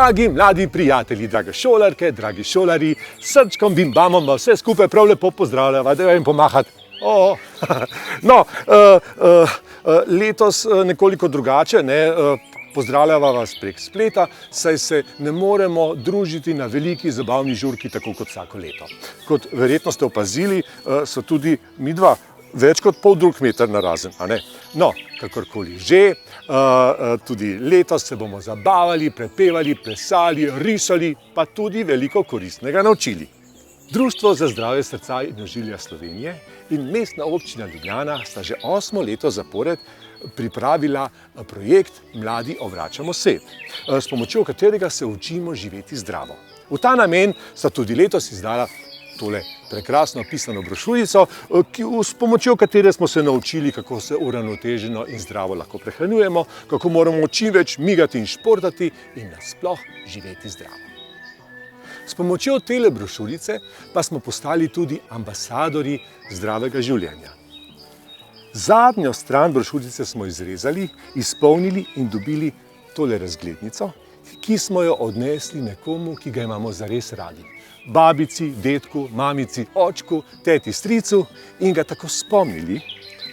Dragi mladi prijatelji, drage šolarke, dragi šolari, srčkom bim bamom vse skupaj prav lepo pozdravljava, da jim pomahati. No, letos nekoliko drugače, pozdravljava vas prek spleta, saj se ne moremo družiti na veliki zabavni žurki, tako kot vsako leto. Kot verjetno ste opazili, so tudi midva več kot poldrug meter narazen, a ne? No, kakorkoli že, tudi letos se bomo zabavali, prepevali, plesali, risali, pa tudi veliko koristnega naučili. Društvo za zdravje srca in ožilja Slovenije in Mestna občina Ljubljana sta že 8. leto zapored pripravila projekt Mladi obračamo svet, s pomočjo katerega se učimo živeti zdravo. V ta namen sta tudi letos izdala tole prekrasno pisano brošurico, s pomočjo katere smo se naučili, kako se uravnoteženo in zdravo lahko prehranjujemo, kako moramo čim več migati in športati in nasploh živeti zdravo. S pomočjo tele brošurice pa smo postali tudi ambasadorji zdravega življenja. Zadnjo stran brošurice smo izrezali, izpolnili in dobili tole razglednico, ki smo jo odnesli nekomu, ki ga imamo zares radi. Babici, dedku, mamici, očku, teti, stricu in ga tako spomnili,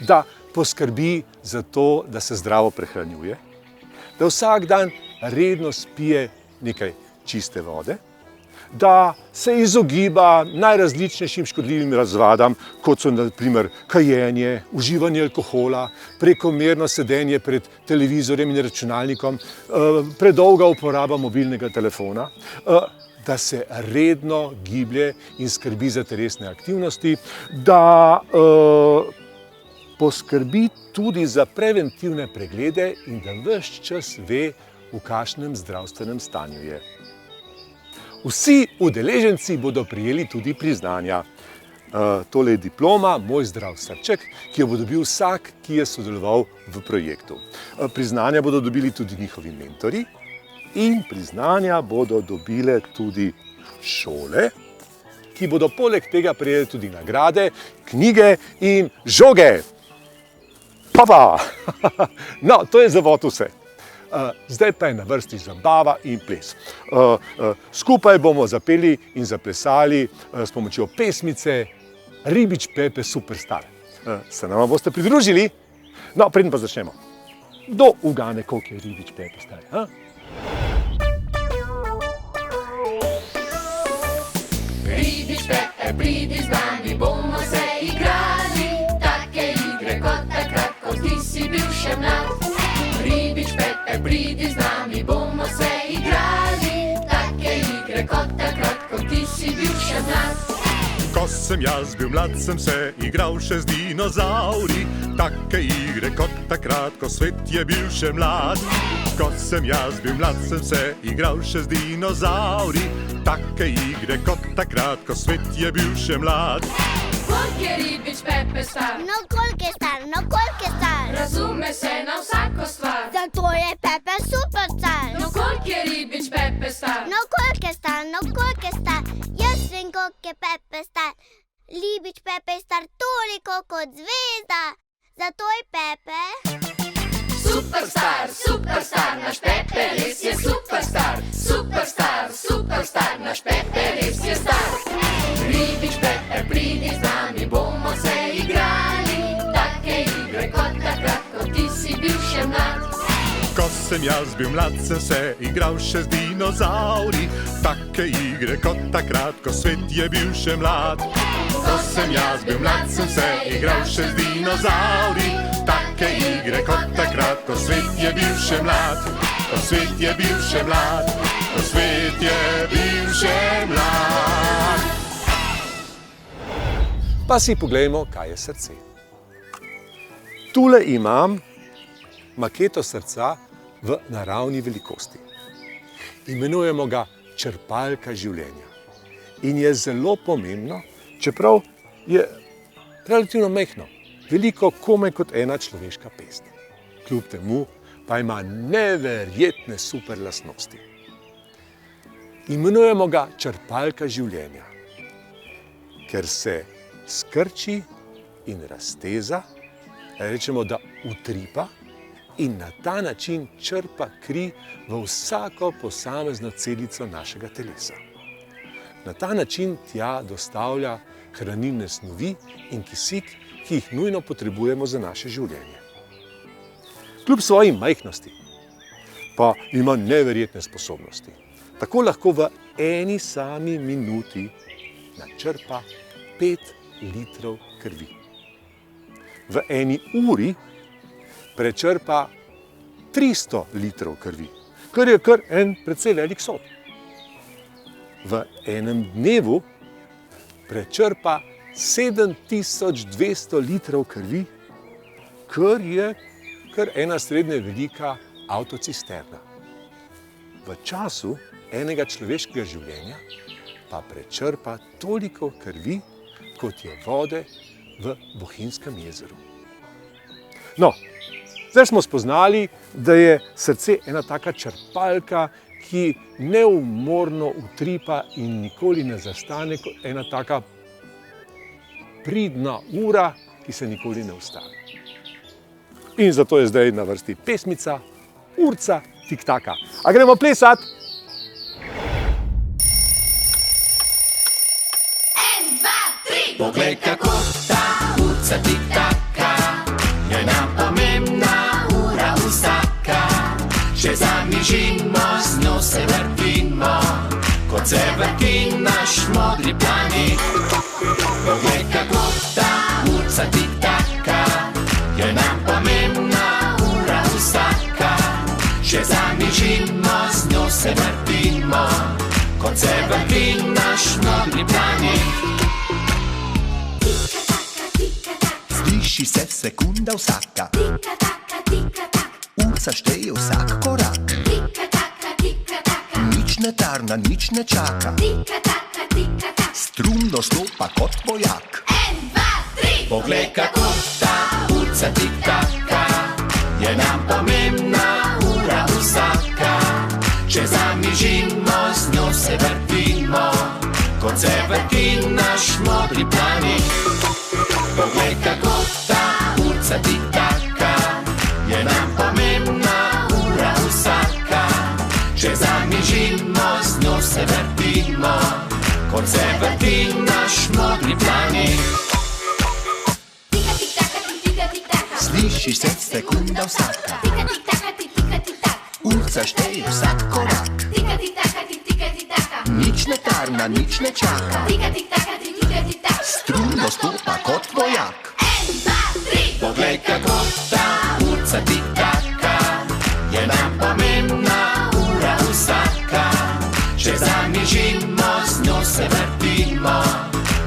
da poskrbi za to, da se zdravo prehranjuje, da vsak dan redno spije nekaj čiste vode, da se izogiba najrazličnejšim škodljivim razvadam, kot so na primer kajenje, uživanje alkohola, prekomerno sedenje pred televizorjem in računalnikom, predolga uporaba mobilnega telefona, da se redno giblje in skrbi za telesne aktivnosti, da poskrbi tudi za preventivne preglede in da ves čas ve, v kakšnem zdravstvenem stanju je. Vsi udeleženci bodo prejeli tudi priznanja. Tole je diploma Moj zdrav srček, ki jo bo dobil vsak, ki je sodeloval v projektu. Priznanja bodo dobili tudi njihovi mentorji in priznanja bodo dobile tudi šole, ki bodo poleg tega prejeli tudi nagrade, knjige in žoge. Pa! No, to je za vod vse. Zdaj pa je na vrsti zabava in ples. Skupaj bomo zapeli in zaplesali s pomočjo pesmice Ribič Pepe Superstar. Se nama boste pridružili? No, preden pa začnemo. Kdo ugane, koliko je Ribič Pepe star? Ribič Pepe, pridi z nami, bomo se igrali, take igre kot takrat, ko ti si bil še mlad. Ribič Pepe, pridi z nami, bomo se igrali, take igre kot takrat, ko ti si bil še mlad. Ko sem jaz bil mlad, sem se igral še z dinozavri, take igre kot takrat, ko svet je bil še mlad. Ko sem jaz bil mlad, sem se igral še z dinozavri, take igre kot takrat, ko svet je bil še mlad. Koliko je Ribič Pepe star? No koliko je star, no koliko je star? Razume se na vsako stvar. Zato je Pepe superstar. No koliko je Ribič Pepe star? No koliko je star, no koliko je star? Jaz vem, koliko je Pepe star. Ribič Pepe je star toliko kot zvezda. Zato je Pepe Superstar, superstar, naš Pepe res je superstar. Superstar, superstar, naš Pepe res je star. Ribič Pepe, pridi z nami, bomo se igrali, take igre kot takrat, ko ti si bil še mlad. Ko sem jaz bil mlad, sem se igral še z dinozavri, take igre kot takrat, ko svet je bil še mlad. Ko sem jaz bil mlad, sem se igral še z dinozavri, take igre kot takrat, ko svet je bil še mlad. Ko svet je bil še mlad, ko svet je bil še mlad. Pa si poglejmo, kaj je srce. Tule imam maketo srca v naravni velikosti. Imenujemo ga črpalka življenja. In je zelo pomembno, čeprav je relativno majhno, veliko komaj kot ena človeška pest. Kljub temu pa ima neverjetne super lastnosti. Imenujemo ga črpalka življenja, ker se skrči in razteza, rečemo, da utripa in na ta način črpa kri v vsako posamezno celico našega telesa. Na ta način tja dostavlja hranilne snovi in kisik, ki jih nujno potrebujemo za naše življenje. Kljub svoji majhnosti pa ima neverjetne sposobnosti. Tako lahko v eni sami minuti načrpa 5 litrov krvi. V eni uri prečrpa 300 litrov krvi, kar je kar en precej velik sod. V enem dnevu prečrpa 7200 litrov krvi, kar je kar ena srednje velika avtocisterna. V času enega človeškega življenja pa prečrpa toliko krvi, kot je vode v Bohinjskem jezeru. No, zdaj smo spoznali, da je srce ena taka črpalka, ki neumorno utripa in nikoli ne zastane, kot ena taka pridna ura, ki se nikoli ne ustavi. In zato je zdaj na vrsti pesmica Urca tiktaka. A gremo plesat? Poglej, kako ta urca tiktaka, njena pomembna ura vsaka. Če zamižimo, z njo se vrtimo, kot se vrti naš modri planet. Poglej, kako ta urca tiktaka, njena pomembna ura vsaka. Če zamižimo, z njo se vrtimo, kot se vrti naš modri planet. Sliši se sekunda vsaka, urca šteje vsak korak, nič ne tarna, nič ne čaka, strumno stopa kot vojak. Poglej, kako ta urca tiktaka, je nam pomembna ura vsaka. Če zamižimo, z njo se vrtimo, kot se vrti naš modri planet. Poglej, kako ta urca tiktaka, je nam pomembna ura vsaka. Če zamižimo, z njo se vrtimo, kot se vrti naš modri planet. Sliši se sekunda vsaka, urca šteje vsak korak, nič ne tarna, nič ne čaka, strumno stopa kot vojak. Poglej, kako ta urca tiktaka, je nam pomembna ura vsaka. Če zamižimo, z njo se vrtimo,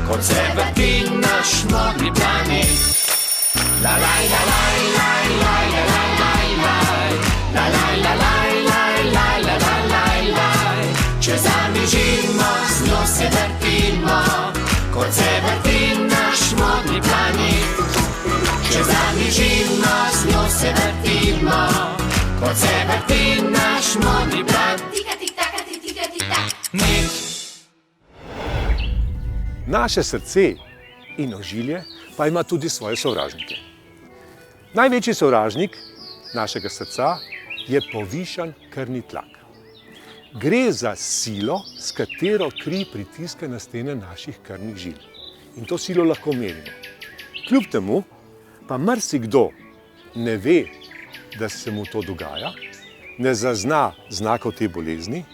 kot se vrti naš modri planet. La la la la la la la la la la la la la la la la. Če zamižimo, z njo se vrtimo, kot se vrti naš modri planet. Če zamižimo, z njo se vrtimo, kot se vrti naš modri planet. Naše srce in ožilje pa ima tudi svoje sovražnike. Največji sovražnik našega srca je povišan krvni tlak. Gre za silo, s katero kri pritiska na stene naših krvnih žil. In to silo lahko merimo. Kljub temu pa marsikdo ne ve, da se mu to dogaja, ne zazna znakov te bolezni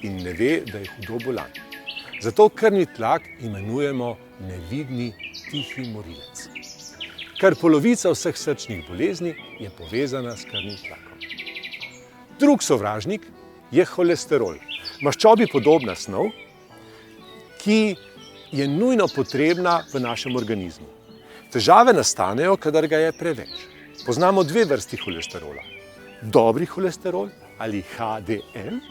in ne ve, da je hudo bolan. Zato krvni tlak imenujemo nevidni tihi morilec. Kar polovica vseh srčnih bolezni je povezana s krvnim tlakom. Drug sovražnik je holesterol, maščobi podobna snov, ki je nujno potrebna v našem organizmu. Težave nastanejo, kadar ga je preveč. Poznamo dve vrsti holesterola. Dobri holesterol ali HDL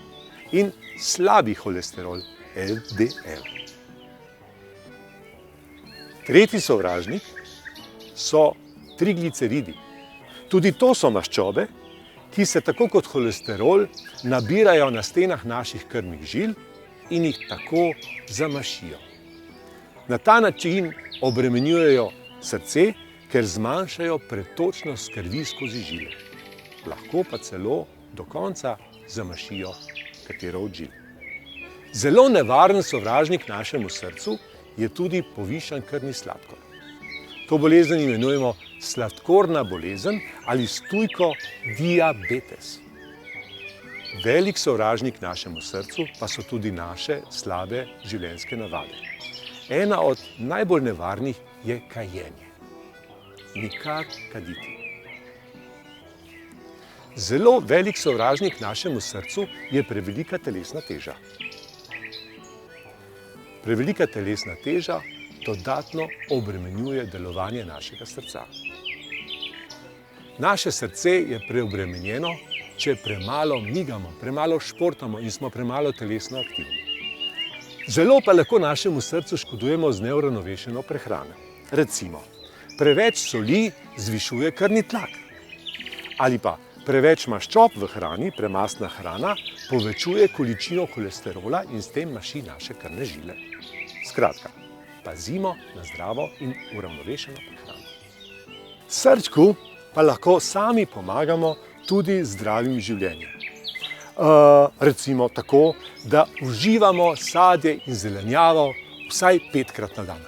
in slabi holesterol LDL. Tretji sovražnik so trigliceridi. Tudi to so maščobe, ki se tako kot holesterol nabirajo na stenah naših krvnih žil in jih tako zamašijo. Na ta način obremenjujejo srce, ker zmanjšajo pretočnost krvi skozi žile. lahko pa celo do konca zamašijo katero od žil. Zelo nevaren sovražnik našemu srcu je tudi povišan krvni sladkor. To bolezen imenujemo sladkorna bolezen ali s tujko diabetes. Velik sovražnik našemu srcu pa so tudi naše slabe življenjske navade. Ena od najbolj nevarnih je kajenje. Nikar kaditi. Zelo velik sovražnik našemu srcu je prevelika telesna teža. Prevelika telesna teža dodatno obremenjuje delovanje našega srca. Naše srce je preobremenjeno, če premalo migamo, premalo športamo in smo premalo telesno aktivni. Zelo pa lahko našemu srcu škodujemo z neuravnovešeno prehrano. Recimo, preveč soli zvišuje krvni tlak. Ali pa preveč maščob v hrani, premastna hrana, povečuje količino holesterola in s tem maši naše krvne žile. Skratka, pazimo na zdravo in uravnovešeno prehrano. Srčku pa lahko sami pomagamo tudi zdravim življenjem. Recimo tako, da uživamo sadje in zelenjavo vsaj 5-krat na dan.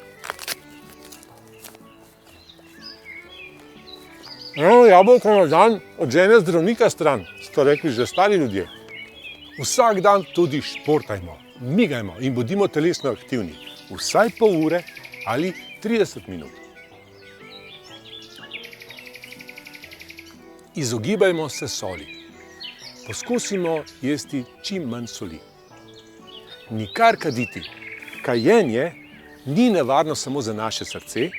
Jabolko na dan od žene zdravnika stran, so rekli že stari ljudje. Vsak dan tudi športajmo, migajmo in bodimo telesno aktivni. Vsaj pol ure ali 30 minut. Izogibajmo se soli. Poskusimo jesti čim manj soli. Nikar kaditi. Kajenje ni nevarno samo za naše srce,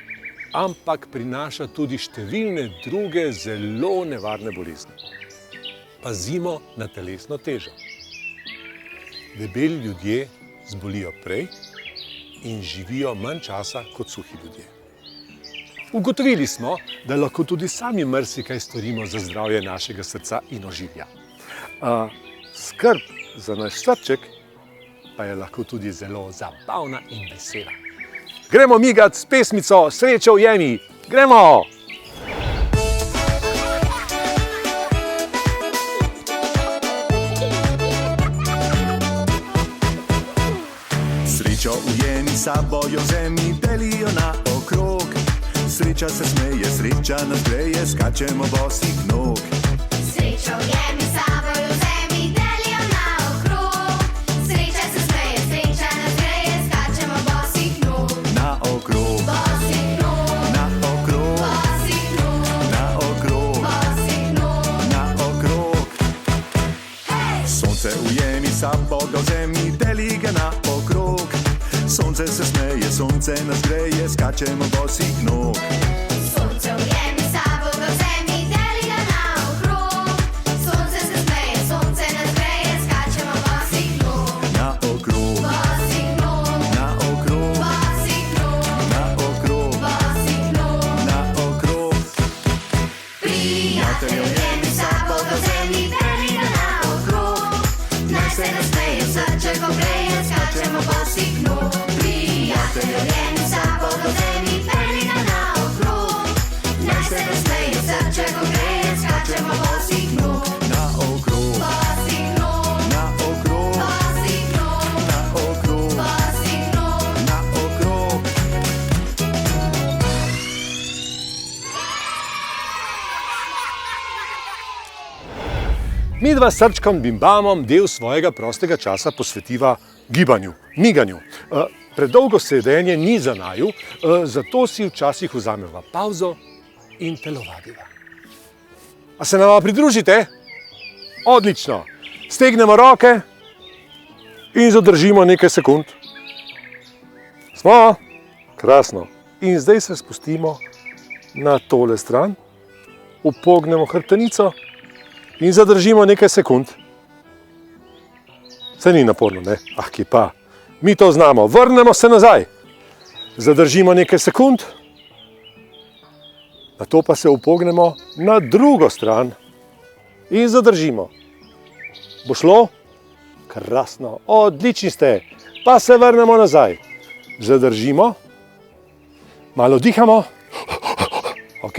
ampak prinaša tudi številne druge zelo nevarne bolezni. Pazimo na telesno težo. Debeli ljudje zbolijo prej in živijo manj časa kot suhi ljudje. Ugotovili smo, da lahko tudi sami marsikaj storimo za zdravje našega srca in ožilja. Skrb za naš srček pa je lahko tudi zelo zabavna in vesela. Gremo migat s pesmico Srečo ujemi! Gremo! Srečo ujemi, sabojo vzemi, delijo na okrog. Sreča se smeje, sreča nas greje, skačemo bosih nog. Srečo ujemi, sabojo vzemi, delijo na okrog. Sreča se smeje, sreča nas greje, skačemo bosih nog. Na okrog, Bosih nog, na okrog, bosih nog, na okrog, bosih nog. na okrog. Sonce ujemi, saboga vzemi, deli ga na okrog. Sonce se smeje, sonce nas greje, skačemo bosih nog. Sonce ujemi, saboga vzemi, deli ga na okrog. Sonce se smeje, sonce nas greje, skačemo bosih nog. Na okrog, Bosih nog, na okrog, bosih nog, na okrog, bosih nog. na okrog. Prijatelj ujemi, saboga vzemi, deli ga na okrog. Naj se nasmeje, srček ogreje, skačemo bosih nog. Prijatelj ujemi, saboga vzemi, deli ga na okrog. Naj se nasmeje, srček ogreje, skačemo bosih nog. Na okrog, Bosih nog, na okrog, bosih nog, na okrog, bosih nog. na okrog. Midva s srčkom Bimbamom del svojega prostega časa posvetiva gibanju, miganju. Predolgo sedenje ni za naju, zato si včasih vzameva pavzo in telovadiva. A se nama pridružite? Odlično! Stegnemo roke in zadržimo nekaj sekund. Smo? Krasno. In zdaj se spustimo na tole stran, upognemo hrbtenico in zadržimo nekaj sekund. Saj ni naporno, ne? Kje pa. Mi to znamo. Vrnemo se nazaj. Zadržimo nekaj sekund. Nato pa se upognemo na drugo stran in zadržimo. Bo šlo? Krasno. Odlični ste. Pa se vrnemo nazaj. Zadržimo. Malo dihamo. Ok.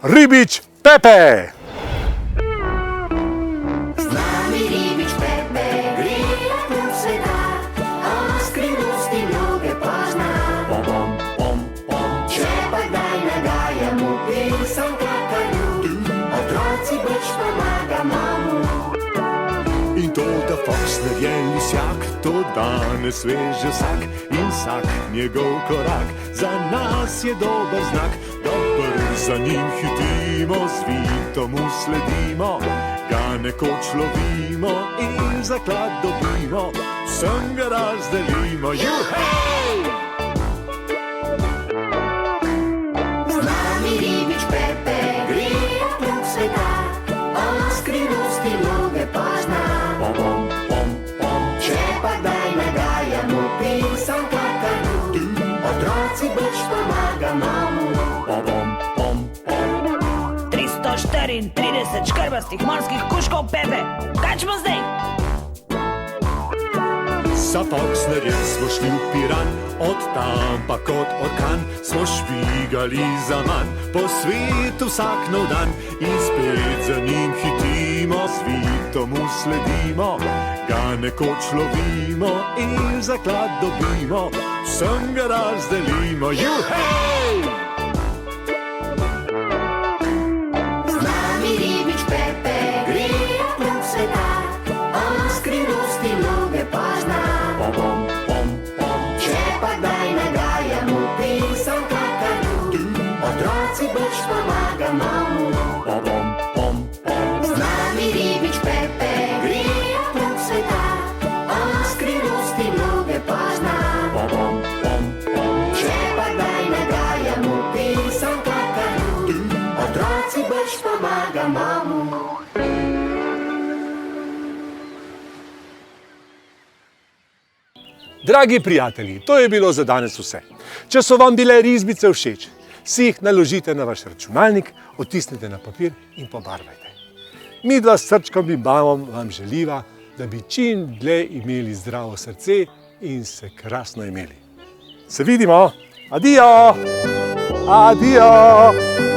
Ribič Pepe! Z nami ribič Pepe gre okrog sveta, a skrivnosti mnoge pozna. Če pa kdaj nagajamo pesem kakanju, otroci brž pomagamo mu. In to, da Foxner je lisjak, to danes veže vsak in vsak njegov korak. Za nas je dober znak, dober za njim hitimo, zvito mu sledimo, ga nekoč lovimo in zaklad dobimo, vsem ga razdelimo. Juhej! Z nami ribič Pepe gre okrog sveta, a skrivnosti mnoge pozna. Če pa kdaj nagajamo pesem kakanju, otroci brž pomagamo mu. 334 škrbastih morskih kužkov Pepe, kaj ćemo zdaj? Za Foxnerjem smo šli v Piran, od tam pa kot orkan smo švigali zaman, po svetu vsak nov dan in spet za njim hitimo, zvito mu sledimo, ga nekoč lovimo in zaklad dobimo, vsem ga razdelimo. Juhej! Z nami ribič Pepe gre okrog sveta, a skrivnosti mnoge pozna. Če pa kdaj nagajamo pesem kakanju, otroci brž pomagamo mu. Z nami ribič Pepe gre okrog sveta, a skrivnosti mnoge pozna. Če pa kdaj nagajamo pesem kakanju, otroci brž pomagamo mu. Dragi prijatelji, to je bilo za danes vse. Če so vam bile risbice všeč, si jih naložite na vaš računalnik, odtisnite na papir in pobarvajte. Midva s srčkom in bavom vam želiva, da bi čim dlje imeli zdravo srce in se krasno imeli. Se vidimo! Adijo! Adijo!